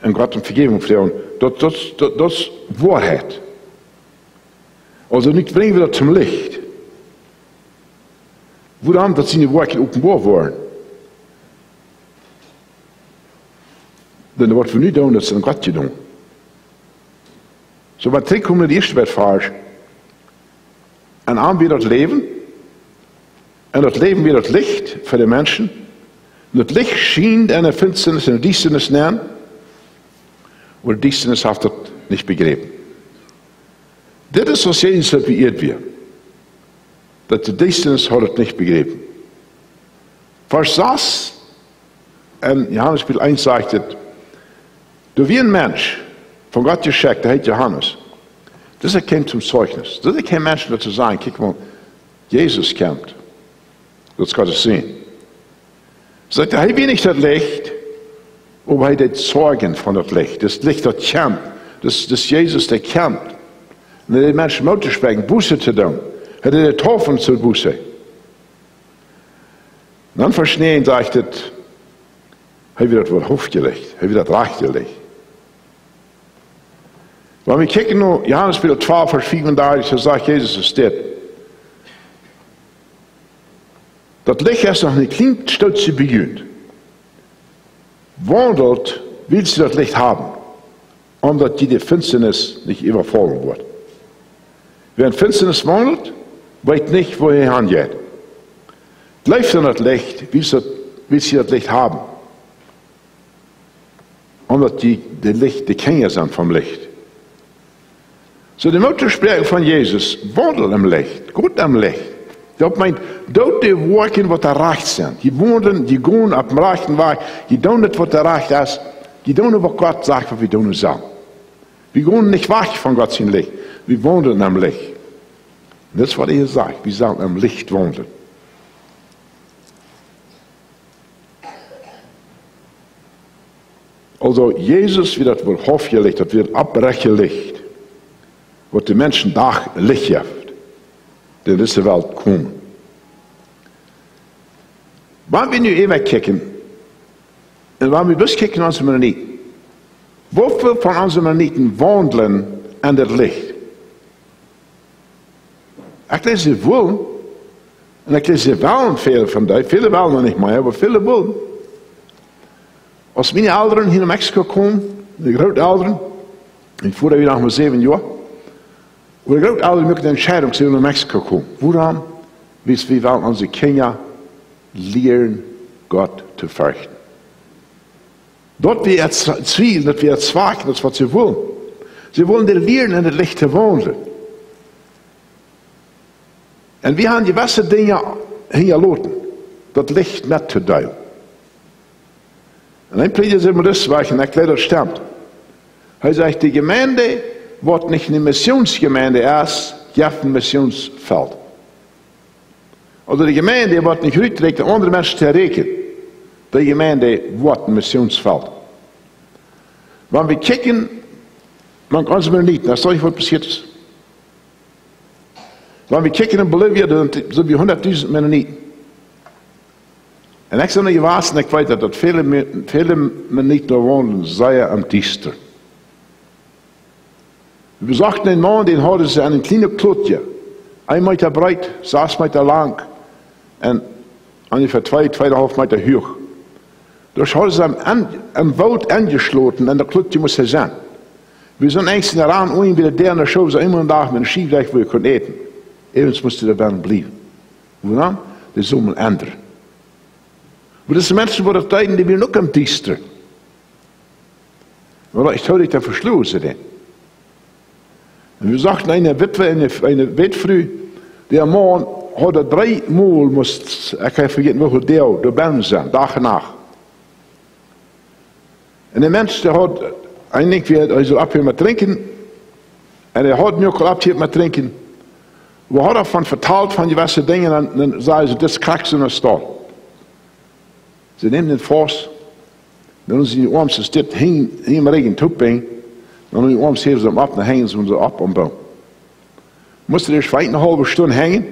und Gott um Vergebung fragen. Das Wort hat. Also nicht bringen wir das zum Licht. Woran, dass seine Worte offenbar waren. Denn was wir nicht tun, das ist an Gott getan. So, bei Trick kommen wir die erste Welt falsch. Und an wir das Leben. Und das Leben wird das Licht für die Menschen. Und das Licht schien in der Finsternis, in der Düsternis nähern. Und die Düsternis hat das nicht begriffen. Das ist, was Jesus beirrt wird. Dass die Düsternis hat das nicht begriffen. Vers 6, in Johannes Kapitel 1 sagt es, du wie ein Mensch, von Gott geschickt, der heißt Johannes. Das ist kein zum Zeugnis. Das ist kein Mensch, der zu sagen, guck mal, Jesus kommt. Das kann ich sehen. Sagt er, hey, bin ich das Licht, aber hey, das Zeugen von das Licht. Das Licht, das kommt. Das Jesus, der kommt. Und die Menschen Mut zu sprechen, Buße zu tun. Hat er die Taufen zur Buße. Und dann verstehen, sagt er, hey, wie das wird aufgelegt. Hey, wie das rechtgelegt. Wenn wir kijken naar Johannes 12, vers 34, dan zegt Jezus es dit. Dat licht is nog een klein stukje begint. Wandelt, will sie das Licht haben, omdat die Finsternis nicht überfallen wird. Wer in Finsternis wandelt, weiß nicht, wo er hingeht. Bleibt in das Licht, will sie das Licht haben. Omdat die Kinder sind vom Licht. So die Muttersprache von Jesus, wandel im Licht, gut im Licht. Dat meint, dort die werken wat er recht zijn. Die woorden, die gaan op dem rechten weg. Die doen niet wat er recht is. Die doen wat Gott sagt, wat we doen sollen. Wir gaan nicht weg von Gott sein Licht. Wir wandelen im Licht. Das ist, was er sagt. Wir sollen im Licht wandelen. Also, Jesus wird das wohl Hofgelicht, das wird abbrechen Licht. Wat de mensen dag licht heeft. In deze wereld komen. Wanneer we nu even kijken, en wanneer we dus kijken naar onze Mennonieten, hoeveel van onze Mennonieten wandelen in het licht? Ik lees ze wel, en ik lees ze wel veel van die, vele wel nog niet meer, maar vele wel. Als mijn ouderen hier naar Mexico komen, de grote ouderen, en voordat we nog maar 7 jaar, we groot ouderen moeten de entscheidung ze naar Mexico komen. Waarom? Weil wir wollen unsere Kinder lehren, Gott zu fürchten. Dort wir erzweifeln, dass wir erzwagen, das was sie wollen. Sie wollen die lehren, in das Licht zu wandeln. Und wir haben gewisse Dinge hingelassen, das Licht mitzuteilen. Und ein Prediger sagt mir das, weil ich erkläre, das stimmt. Er sagt, die Gemeinde wird nicht eine Missionsgemeinde erst, gibt ein Missionsfeld. Also die Gemeinde wird nicht uitgereikt, andere Menschen zu erreichen. Die Gemeinde wird ein Missionsfeld. Wenn wir kijken, man kann es mir nicht, das soll ich, was passiert ist. Wenn wir kijken in Bolivia, dann sind wir 100.000 Mennoniten. Und ich sage, ich weiß nicht weiter, dass viele Mennoniten wohnen, sehr am tiefsten. Wir besuchten einen Mann, den hatte sie einen kleinen Klotje. 1 Meter breit, 6 Meter lang und ungefähr 2,5 Meter hoch. Dus hadden ze hem een woud aangesloten en dat klutje moest hij zijn. We zijn eens in de raam, bij de derde show, zo eenmaal een dag met een schiefdag waar je kon eten. Evens moesten er wel blijven. Waarom? De zomer ändern. Maar deze mensen worden tijden die weer ook aan diesteren. Maar ik zou dit verslozen zijn. En we zagen een witwe en een witfrau, der man had 3 maal moest, ik kan vergeten hoeveel deel, door binnen zijn, dag en nacht. En de mens die had eigenlijk weer zo opgehört met drinken. En hij had nu ook al opgehört met drinken. We hadden ervan verteld van gewisse dingen en dan zeiden ze, dit krijgt ze naar staan. Ze nemen het vast. Dan doen ze die arm, ze zit hier regen toeping. Dan doen die arm, ze hem op, dan hangen ze hem zo op en boom. Moesten er 2,5 Stunden hangen.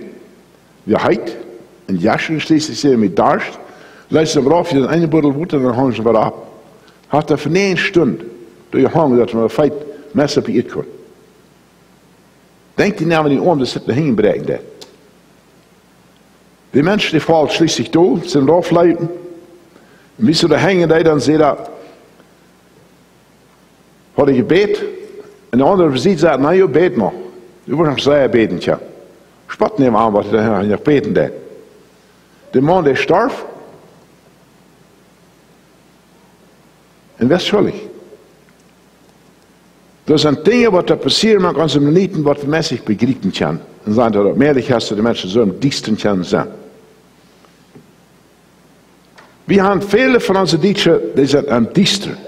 Weer heit. En jasje schließlich ze met darst. Leid ze hem eraf, je dan een boodel water en dan hangen ze weer op. Had er voor 1 Stunde door je hangen dat we een feit mes op je eten kon. Denkt die nou aan die arm, dat zit er hingen bereiken daar. Die mensen die vallen schließlich dood, zijn eraf leiden. En wie ze er hangen daar, dan zei dat, had ik gebed. En de andere ziet zei, nou je bed maar. Je wordt nog zeer beten, tja. Spot neem aan wat je nog beten deed. De man die starf. En was schuldig. Dat zijn dingen wat er passeren met onze Mennonieten, wat de mensen zich begrijpen kunnen. En zijn dat meerlijk als de mensen zo'n diensten kunnen zijn. We hebben vele van onze diensten, die zijn aan diensten.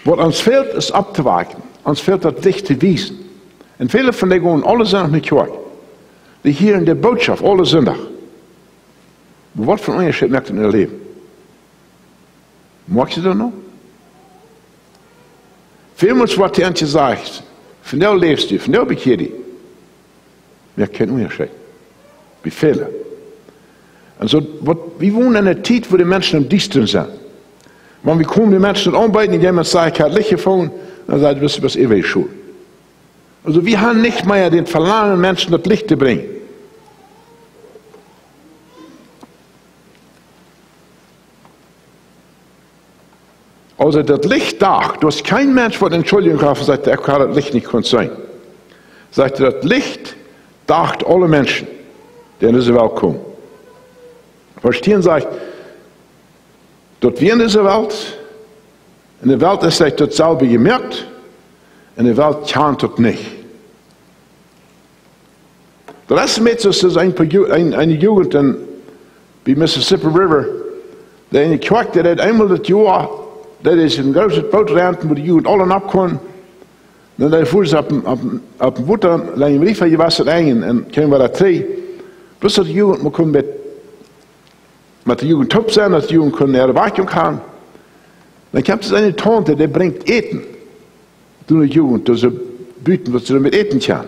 Wat ons veelt is op te waken. Ons veelt dat licht te wijzen. En vele van die gaan alle zondag naar Kjoakj. Die hier in de boodschap, alle zondag. Maar wat voor onderscheid maakt het in het leven? Mag je dat nog? Vielmals wordt je aan je zegt, van jou leefst je, van jou bekeer je. Maar geen onderscheid. Bij velen. En zo, we wonen in een tijd waar de mensen am dichtsten zijn. wenn wir kommen, die Menschen arbeiten, und jemand sagt, ich habe Licht gefunden, dann sagt er, wisst ihr was, ihr seid schuld. Also wir haben nicht mehr den Verlangen, Menschen das Licht zu bringen. Also das Licht da, du hast kein Mensch, der Entschuldigung hat, sagt, er kann das Licht nicht sein. Sagt er, das Licht dacht alle Menschen, die in diese Welt kommen. Verstehen, sagt, dort wir in dieser Welt, in der Welt ist das dasselbe gemerkt, in der Welt kann das nicht. Der letzte Mädchen ist eine Jugend bei Mississippi River, der in Kjoakj, der hat einmal das Jahr, dat is een grote bootruimte waar de Juden allen abkomen. Dan voeren ze op een boot aan, lang een brief van je was het eigen en kunnen we dat twee. Plus dat de Juden maar kunnen met de Juden top zijn, dat de Juden kunnen naar de wachtjong gaan. Dan komt er een tante, die brengt eten. Toen de Juden, toen ze buiten, wat ze met eten gaan.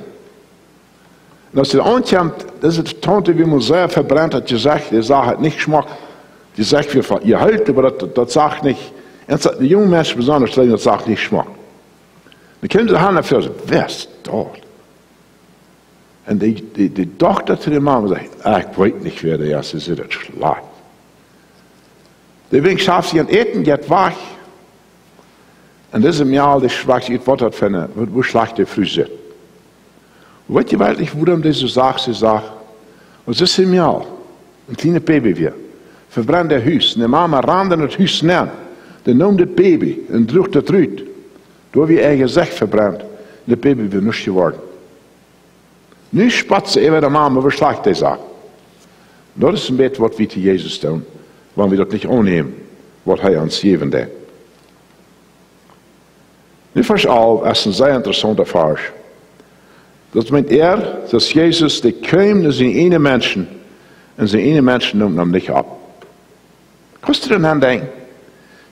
En als ze er aankomt, dat is de tante wie man sehr verbrannt hat gesagt, die sagt, hat nicht schmeckt. Die sagt, ihr halt, aber das sagt nicht. Und die jungen Menschen besonders, das sagt nicht schmeckt. Dann kommen sie an und sagen, wer ist dort? Und die Tochter zu dem Mann sagt, ich weiß nicht, wer der ist, sie sind schlecht. Deswegen schafft sie ein Eten, geht weg. Und das ist im Jahr, das schwach ich Wort finde, wo schlecht der früh sitzt. Weet je wel, waarom deze zaak ze zag? Het is im Jahr, een kleine baby weer. Verbrannt het huis. En de mama rende het huis neer. Dan nam het baby en droeg het eruit. Door wie eigen gezicht verbrannt. En de baby weer niets geworden. Nu spat ze even de mama, waar slecht hij zag. Dat is een beetje wat we te Jezus doen. Wanneer we dat niet aannemen. Wat hij ons geven deed. Nu vers al, is een zeer interessante vers. Dat meint dass Jesus, der kwam naar zijn ene mensen. En zijn ene mensen noemt hem niet op. Kost er aan denken?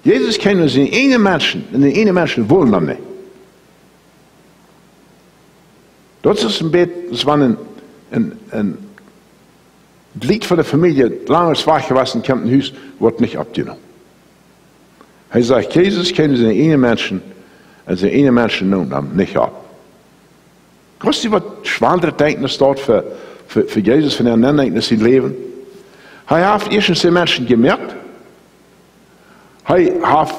Jezus kwam naar zijn ene mensen. En die ene mensen willen hem niet. Dat is een beetje, dat was een lied van de familie, lange zwak gewassen, komt een huis, wordt niet opgenomen. Hij zegt, Jezus kwam naar zijn ene mensen. En zijn ene mensen noemt hem niet op. Kost je wat schwaardere denken staat voor Jezus, van hen denken in zijn leven? Hij heeft eerst zijn mensen gemerkt. Hij heeft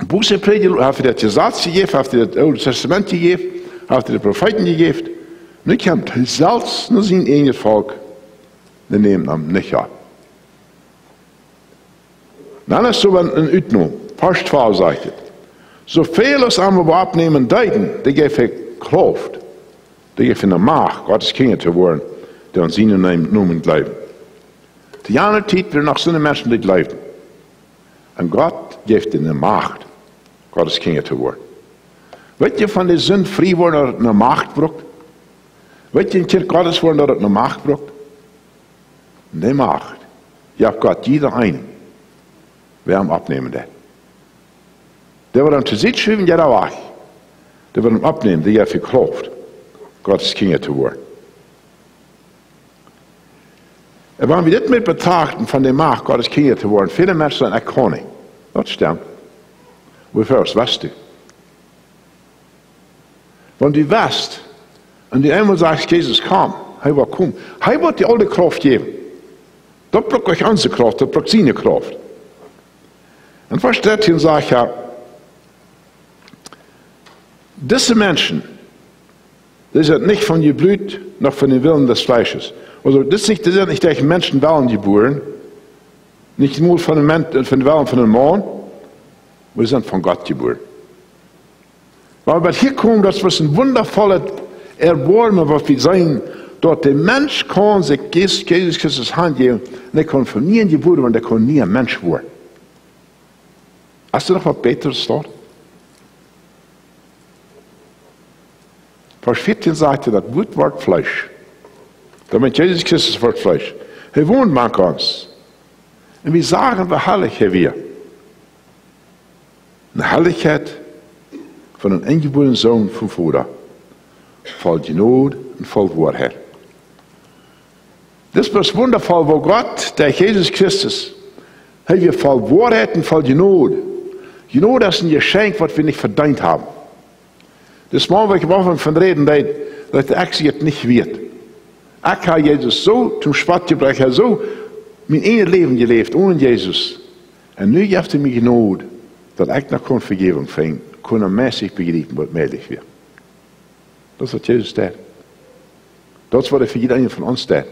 boze predigen, hij heeft het Gesetz gegeven, hij heeft het Oude Testament gegeven, hij heeft de profeten gegeven. Nu komt hij zelfs naar zijn eigen volk, die nemen hem niet op. Dan is zo een uitnoem. Vers 12 zegt het. Zoveel als aan we opnemen deiden, die geef ik geloof. Die geeft in de maag, Gottes Kinder te worden, die aan zijn naam noemen leven. De jaren tijd weer nog zijn mensen die leven. En God geeft in de macht, Gottes Kinder te worden. Weet je van de zin vrij worden dat het naar macht broekt? Weet je een keer Gottes worden dat het naar macht broekt? Nee, macht. Je hebt God jeder een. We hem opnemen dat. Die wil hem te zitten schrijven, jeder weg. Die wil hem opnemen, die heeft geloofd. Gottes Kinder te worden. En wanneer we dit met betrachten van de macht Gottes Kinder te worden, viele mensen zijn echt koning. Dat stemt. Hoeveel wist u? Want u wist, en die eenmaal zegt, Jezus kom, hij wil komen. Hij wil die oude kracht geven. Dat broekt euch onze kracht, dat broekt zijn kracht. En vers 13 zegt hij, deze mensen, die sind nicht von je Blut, noch von den Willen des Fleisches. Also, das sind nicht durch Menschen Willen geboren, nicht nur von den Willen von dem Mann, wir sind von Gott geboren. Weil wir hier kommen, das ist ein wundervolles Erbarmen, was wir sagen, dort der Mensch kann sich Jesus Christus Hand geben, und er kann von nie geboren werden, der kann nie ein Mensch werden. Hast du noch was Besseres dort? Vers 14 sagte, das Wort wird Fleisch. Damit Jesus Christus wird Fleisch. Er wohnt bei uns. Und wir sagen, wie herrlich er wir. Eine Herrlichkeit von einem eingeborenen Sohn vom Vater. Voll Genot und voll Wahrheit. Das ist wundervoll, wo Gott, der Jesus Christus, hat wir voll Wahrheit und voll Genot. Genade, das ist ein Geschenk, was wir nicht verdient haben. Das Mal, was ich von reden, dass ich es nicht wird. Ich habe Jesus so zum Spott gebracht, ich habe so mein eigenes Leben gelebt, ohne Jesus. Und nu gibt er mir Genade, dass ich noch Vergebung finden kann, mäßig begreifen, was möglich wird. Das ist, was Jesus tut. Das ist, was er für jeden von uns tut.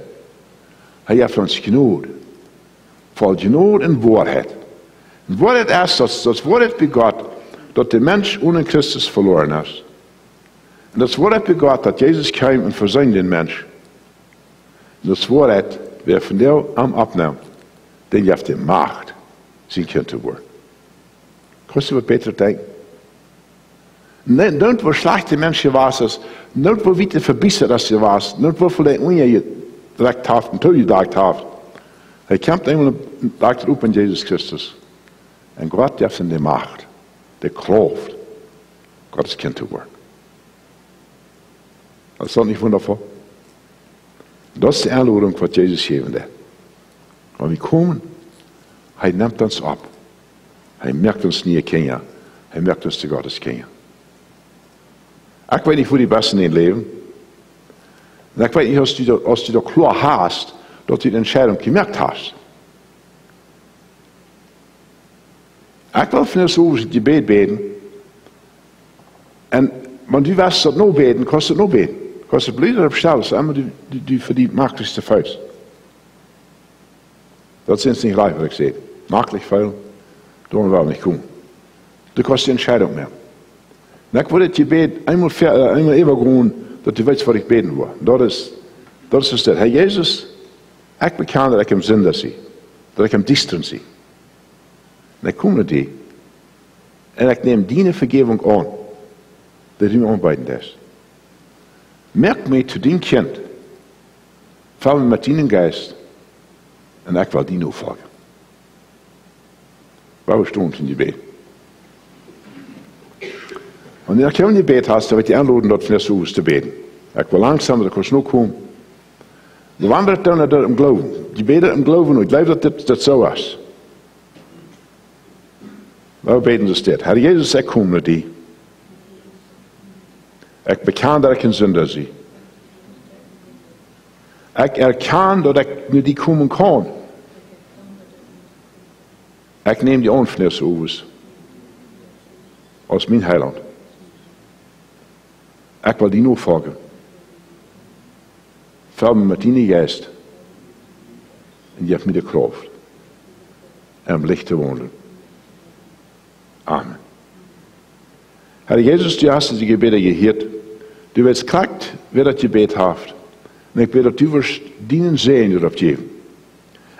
Er hat uns Genade. Voll Genade und Wahrheit. Und Wahrheit ist, das Wahrheit bei Gott, dass der Mensch ohne Christus verloren ist. Und das Wahrheit bei Gott, dass Jesus kam und versöhnt den Mensch. Und das Wahrheit, wer von dir am abnimmt, den hat die Macht, sein Kind zu werden. Kannst du was besser denken? Nicht, wo schlechte Menschen warst, nicht, wo wieder verbissert als du warst, nicht, wo vielleicht direkt haft und zugedacht haft. Er kämpft einmal und sagt auf an Jesus Christus. Und Gott hat in die Macht, der Kraft, Gottes Kind zu werden. Das ist doch nicht wundervoll? Das ist die Einladung, was Jesus geben will. Wenn wir kommen, er nimmt uns ab. Er merkt uns nie kennen. Er merkt uns zu Gottes kennen. Ich weiß nicht, wo die Besten in leben. Und ich weiß nicht, als du da klar hast, dass du die Entscheidung gemerkt hast. Ich will von dir so ein Gebet beten. Und wenn du weißt, dass du noch beten, kannst du noch beten. Kannst du blöd oder bestellen, das ist immer die verdient machtlichste Faust. Das sind nicht leicht, was ich sehe. Machtlich viel, da wollen wir nicht kommen. Du kannst die Entscheidung nehmen. Und ich würde das Gebet einmal übergehen, dass du weißt, was ich beten will. Das ist das. Herr Jesus, ich bekenne, dass ich im Sünder bin, dass ich im Distern bin. Und ich komme zu dir. Und ich nehme deine Vergebung an, dass du mir anbieten lässt. Merk mich zu deinem Kind. Fall mir mit deinem Geist. Und ich will dir nachfolgen. Warum stehst du in Gebet? Und wenn du ein Gebet hast, dann wird ich einladen, dort von der zu beten. Ich will langsam, da kannst du noch kommen. Du wandert dann im Glauben. Die beten im Glauben und ich glaube, dass das so ist. Warum beten sie das? Herr Jesus, ich komme zu dir. Ich bekenne, dass ich ein Sünder bin. Ich erkenne, dass ich mit dir kommen kann. Ich nehme die Anflüsse aus. Als mein Heiland. Ich will dir nachfolgen. Füll mich mit deinem Geist. Und gib mir die Kraft, im Licht zu wandeln. Amen. Herr Jesus, du hast die Gebete gehört. Du wirst gesagt, wer das Gebet hat. Und ich bitte, dass du wirst deinen Segen darauf geben.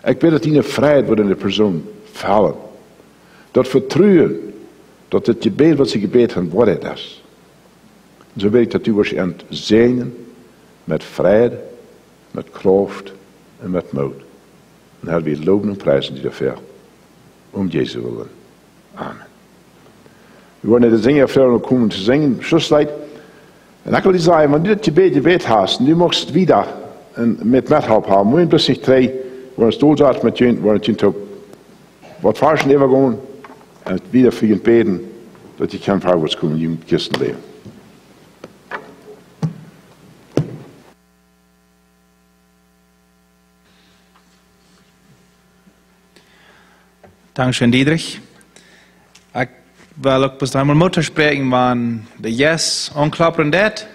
Ich bitte, dass deine Freiheit wird in der Person fallen. Das Vertrauen, dass das Gebet, was sie gebeten haben, Wahrheit ist. Und so bitte ich, dass du wirst entsegnen mit Freiheit, mit Kraft und mit Mut. Und Herr, wir loben und preisen dich dafür. Jesu willen. Amen. Wir wollen de zingen verder komen te zingen. Schlusslied. En ik wil je zeggen, wanneer je gebed hast, en je mocht wieder met hulp hebben, moet je bloß nicht drei, waar het dood zat met je, waar het je wat falschen even gaan, en wieder für je beten, dat je kan voorwaarts komen in je christenleven. Dankeschön, Diedrich. Ich will auch bis einmal Mutter sprechen, wann der Yes anklappern det.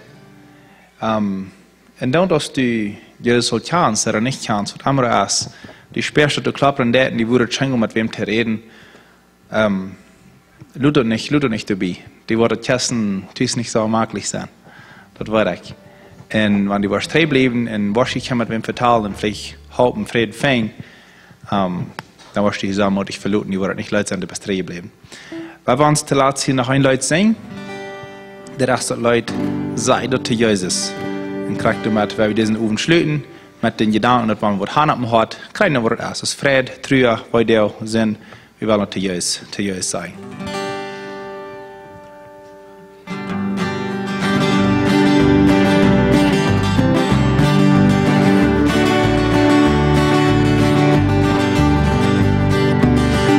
Und dann, dass du jedes soll chance oder nicht chance, was andere ist, die sperrst du klappern det, und die würde schenken, mit wem zu reden. Ludo nicht dabei. Die würde testen, dies nicht so maglich sein. Das war ich. Und wenn die was drei bleiben, und was ich mit wem verteilen, und vielleicht halten, Frieden fängt, dann warst du zusammen und ich verloren, die waren nicht Leute sein, die bis drei bleiben. Weil wir uns zuletzt hier noch ein Leute sehen, der Rest der Leute sei dort zu Jesus. Und kriegt du mit, weil wir diesen Ofen schlüten, mit den Gedanken, dass man was Hand am Hart, kriegen wir das erst. Fried, Trühe, weil der sind, wir wollen zu Jesus sein.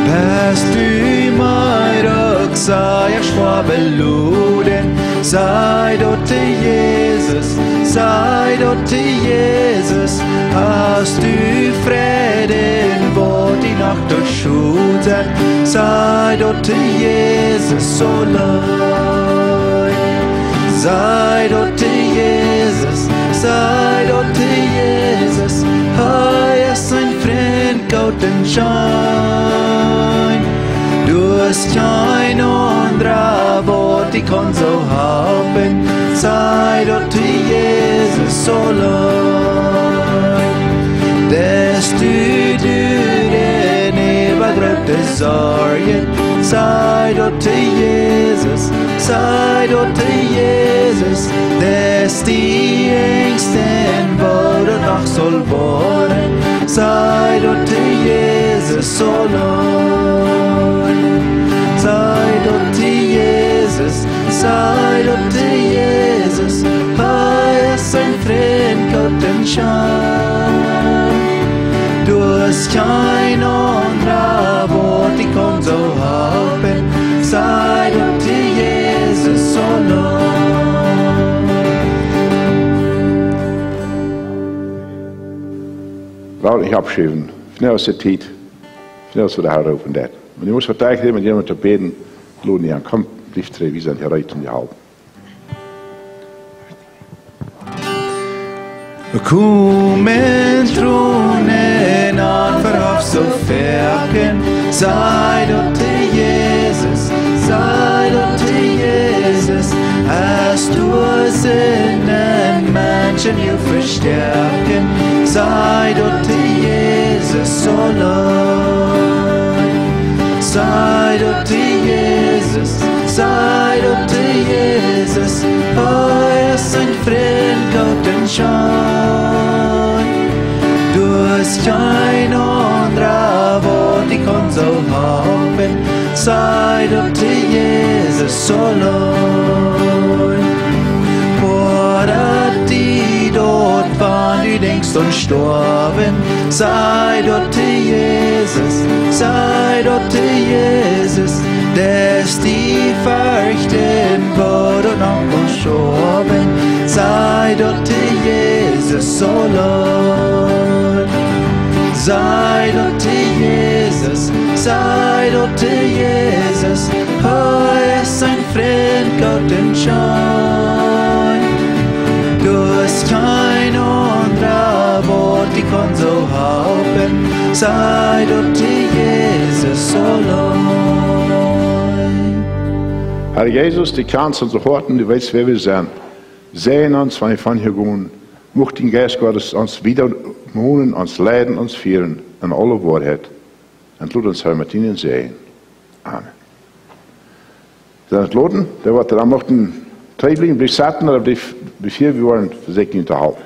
Best du mig dort Jesus, hast du Frieden, wo die Nacht durchschudert. Sei dort Jesus so allein. Sei dort Jesus, sei dort Jesus, er ist ein Freund, golden Schein. Du hast kein anderer Wort, ich kann so haben. Sei dort Jesus so allein. Dass du den übergröbte Sorgen, sei dort Jesus, sei dort Jesus. Dass die Ängsten wurde noch soll worden, sei dort Jesus so allein. Sei dort Jesus, sei dort Jesus, er ist ein Freund, golden Schein. Du hast kein anderer Wort, ich kann so haben, sei dort Jesus so allein. Laat ik abschrijven. Snel is de tijd. Snel is de haar over dat. Maar je moet vertellen met iemand te beden. Loon niet aan. Kom, blijf terug. We zijn gereed om je helpen. Kom en tronen aan verhof zo verken. Sei dort Jesus, sei dort Jesus. Hast du Sinnen Menschen hier verstärken. Sei dort Jesus so allein. Sei dort Jesus, sei dort Jesus. Er ist ein Freund, golden Schein. Du hast kein anderer Wort, ich kann so haben. Sei dort Jesus so allein. Oder die dort waren, du denkst und storben. Sei dort Jesus, sei dort Jesus. Dass die fürchten wurde noch gestorben. Sei dort Jesus so allein. Sei dort Jesus, sei dort Jesus. Er ist ein Freund, golden Schein. Du hast kein anderer Wort, ich kann so haben. Sei dort Jesus so allein. Herr Jesus, die kannst unsere Horten, du weißt, wer wir sind. Sehen uns, wenn wir von hier gehen. Mocht den Geist Gottes uns wieder wohnen, uns leiden, uns führen, in alle Wahrheit. Und lass uns mit ihnen sehen. Amen. Dann loten, der wird dann mochten 3 blieben, blieb satten, oder blieb 4, wir wollen versegnen zu halten.